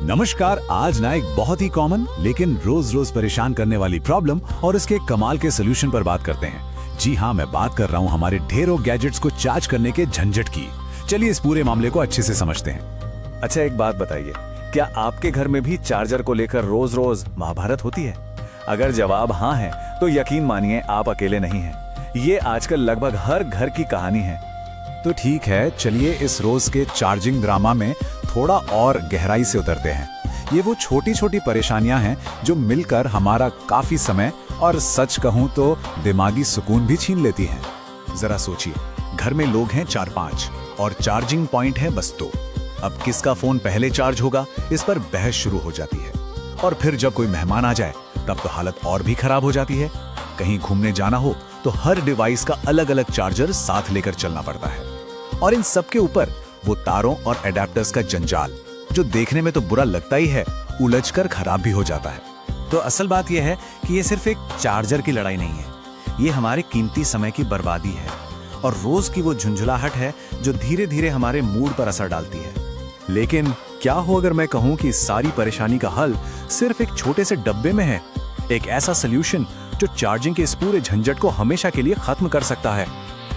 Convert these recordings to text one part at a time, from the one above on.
नमस्कार। आज ना एक बहुत ही कॉमन लेकिन रोज रोज परेशान करने वाली प्रॉब्लम और इसके कमाल के सोल्यूशन पर बात करते हैं। जी हाँ, मैं बात कर रहा हूँ हमारे ढेरों गैजेट्स को चार्ज करने के झंझट की। चलिए इस पूरे मामले को अच्छे से समझते हैं। अच्छा, एक बात बताइए, क्या आपके घर में भी चार्जर को लेकर रोज रोज महाभारत होती है? अगर जवाब हाँ है तो यकीन मानिए आप अकेले नहीं हैं। ये आजकल लगभग हर घर की कहानी है। तो ठीक है, चलिए इस रोज के चार्जिंग ड्रामा में थोड़ा और गहराई से उतरते हैं। ये वो छोटी छोटी परेशानियां हैं जो मिलकर हमारा काफी समय और सच कहूं तो दिमागी सुकून भी छीन लेती हैं। जरा सोचिए, घर में लोग हैं 4-5 और चार्जिंग पॉइंट है बस 2। अब किसका फोन पहले चार्ज होगा, इस पर बहस शुरू हो जाती है। और फिर जब कोई मेहमान आ जाए तब तो हालत और भी खराब हो जाती है। कहीं घूमने जाना हो तो हर डिवाइस का अलग अलग चार्जर साथ लेकर चलना पड़ता है। और इन सब के ऊपर वो तारों और एडेप्टर्स का जंजाल, जो देखने में तो बुरा लगता ही है, उलझकर खराब भी हो जाता है। तो असल बात यह है कि ये सिर्फ एक चार्जर की लड़ाई नहीं है, ये हमारे कीमती समय की बर्बादी है और रोज की वो झुंझुलाहट है जो धीरे धीरे हमारे मूड पर असर डालती है। लेकिन क्या हो अगर मैं कहूं कि इस सारी परेशानी का हल सिर्फ एक छोटे से डब्बे में है, एक ऐसा सोल्यूशन जो चार्जिंग के इस पूरे झंझट को हमेशा के लिए खत्म कर सकता है।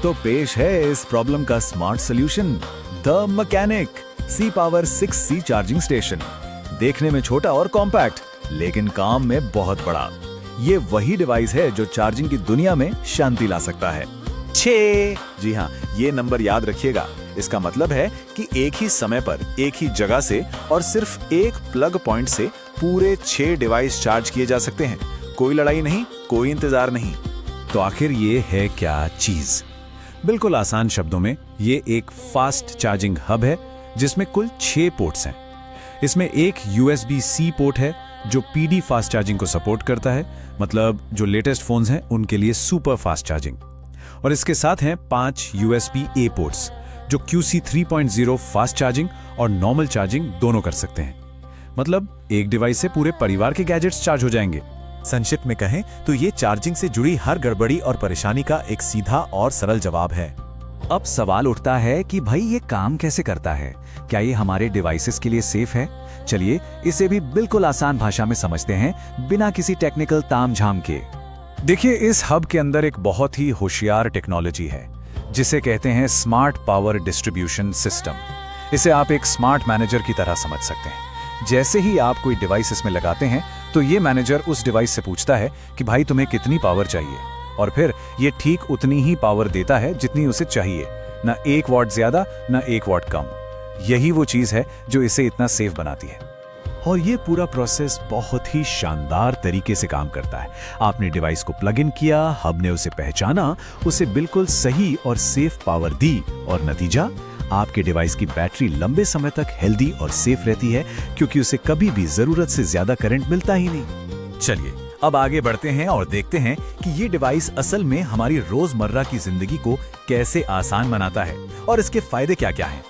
तो पेश है इस प्रॉब्लम का smart solution, the mechanic C-Power 6C charging station. देखने में छोटा और कॉम्पैक्ट, लेकिन काम में बहुत बड़ा। ये वही डिवाइस है जो चार्जिंग की दुनिया में शांति ला सकता है। 6। जी हाँ, ये नंबर याद रखिएगा। इसका मतलब है कि एक ही समय पर एक ही जगह से और सिर्फ एक प्लग पॉइंट से पूरे 6 डिवाइस चार्ज किए जा सकते हैं। कोई लड़ाई नहीं, कोई इंतजार नहीं। तो आखिर ये है क्या चीज? बिल्कुल आसान शब्दों में ये एक फास्ट चार्जिंग हब है जिसमें कुल 6 पोर्ट्स हैं। इसमें एक USB-C पोर्ट है जो PD फास्ट चार्जिंग को सपोर्ट करता है, मतलब जो लेटेस्ट फोन्स हैं उनके लिए सुपर फास्ट चार्जिंग। और इसके साथ हैं 5 USB-A पोर्ट्स जो QC 3.0 फास्ट चार्जिंग और नॉर्मल चार्जिंग दोनों कर सकते हैं। मतलब एक डिवाइस से पूरे परिवार के गैजेट्स चार्ज हो जाएंगे। संक्षिप्त में कहें तो ये चार्जिंग से जुड़ी हर गड़बड़ी और परेशानी का एक सीधा और सरल जवाब है। अब सवाल उठता है कि भाई ये काम कैसे करता है? क्या ये हमारे डिवाइसेस के लिए सेफ है? चलिए इसे भी बिल्कुल आसान भाषा में समझते हैं, बिना किसी टेक्निकल तामझाम के। देखिए, इस हब के अंदर एक बहुत ही होशियार टेक्नोलॉजी है जिसे कहते हैं स्मार्ट पावर डिस्ट्रीब्यूशन सिस्टम। इसे आप एक स्मार्ट मैनेजर की तरह समझ सकते हैं। जैसे ही आप कोई डिवाइस इसमें लगाते हैं तो ये मैनेजर उस डिवाइस से पूछता है कि भाई तुम्हें कितनी पावर चाहिए, और फिर ये ठीक उतनी ही पावर देता है जितनी उसे चाहिए, ना 1 वॉट ज्यादा ना 1 वॉट कम। यही वो चीज है जो इसे इतना सेफ बनाती है। और ये पूरा प्रोसेस बहुत ही शानदार तरीके से काम करता है। आपने डिवाइस को प्लग इन किया, हब ने उसे पहचाना, उसे बिल्कुल सही और सेफ पावर दी, और नतीजा आपके डिवाइस की बैटरी लंबे समय तक हेल्दी और सेफ रहती है, क्योंकि उसे कभी भी जरूरत से ज्यादा करंट मिलता ही नहीं। चलिए अब आगे बढ़ते हैं और देखते हैं कि ये डिवाइस असल में हमारी रोजमर्रा की जिंदगी को कैसे आसान बनाता है और इसके फायदे क्या क्या हैं।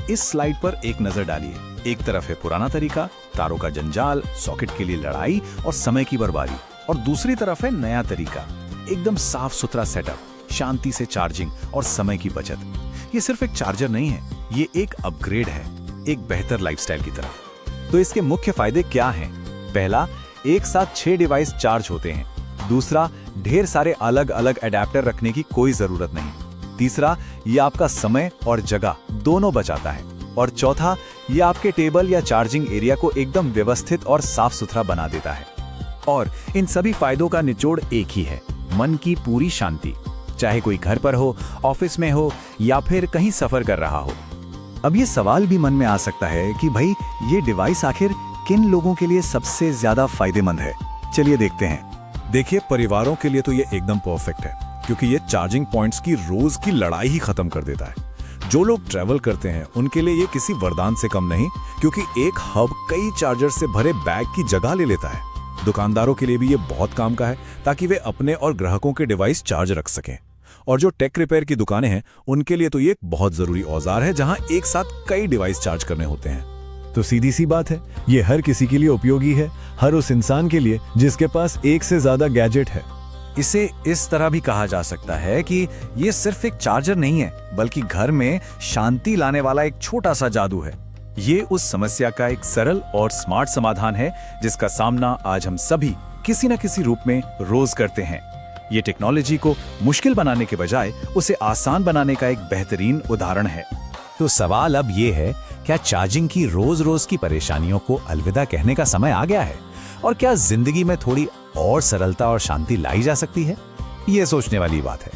इस स्लाइड पर एक नजर डालिए। एक तरफ है पुराना तरीका, तारों का जंजाल, सॉकेट के लिए लड़ाई और समय की बर्बादी, और दूसरी तरफ है नया तरीका, एकदम साफ सुथरा सेटअप, शांति से चार्जिंग और समय की बचत। ये सिर्फ एक चार्जर नहीं है, ये एक अपग्रेड है, एक बेहतर लाइफस्टाइल की तरफ। तो इसके मुख्य फायदे क्या हैं? पहला, एक साथ 6 डिवाइस चार्ज होते हैं। दूसरा, ढेर सारे अलग अलग एडेप्टर रखने की कोई जरूरत नहीं। तीसरा, ये आपका समय और जगह दोनों बचाता है। और चौथा, ये आपके टेबल या चार्जिंग एरिया को एकदम व्यवस्थित और साफ सुथरा बना देता है। और इन सभी फायदों का निचोड़ एक ही है, मन की पूरी शांति। चाहे कोई घर पर हो, ऑफिस में हो या फिर कहीं सफर कर रहा हो। अब ये सवाल भी मन में आ सकता है कि भाई ये डिवाइस आखिर किन लोगों के लिए सबसे ज्यादा फायदेमंद है? चलिए देखते हैं। देखिए, परिवारों के लिए तो ये एकदम परफेक्ट है, क्योंकि ये चार्जिंग पॉइंट्स की रोज की लड़ाई ही खत्म कर देता है। जो लोग ट्रैवल करते हैं उनके लिए ये किसी वरदान से कम नहीं, क्योंकि एक हब कई चार्जर से भरे बैग की जगह ले लेता है। दुकानदारों के लिए भी ये बहुत काम का है, ताकि वे अपने और ग्राहकों के डिवाइस चार्ज रख सकें। और जो टेक रिपेयर की दुकानें हैं उनके लिए तो ये एक बहुत जरूरी औजार है, जहां एक साथ कई डिवाइस चार्ज करने होते हैं। तो सीधी सी बात है, ये हर किसी के लिए उपयोगी है, हर उस इंसान के लिए जिसके पास एक से ज्यादा गैजेट है। इसे इस तरह भी कहा जा सकता है कि ये सिर्फ एक चार्जर नहीं है, बल्कि घर में शांति लाने वाला एक छोटा सा जादू है। ये उस समस्या का एक सरल और स्मार्ट समाधान है जिसका सामना आज हम सभी किसी न किसी रूप में रोज करते हैं। ये टेक्नोलॉजी को मुश्किल बनाने के बजाय उसे आसान बनाने का एक बेहतरीन उदाहरण है। तो सवाल अब ये है, क्या चार्जिंग की रोज रोज की परेशानियों को अलविदा कहने का समय आ गया है? और क्या जिंदगी में थोड़ी और सरलता और शांति लाई जा सकती है? ये सोचने वाली बात है।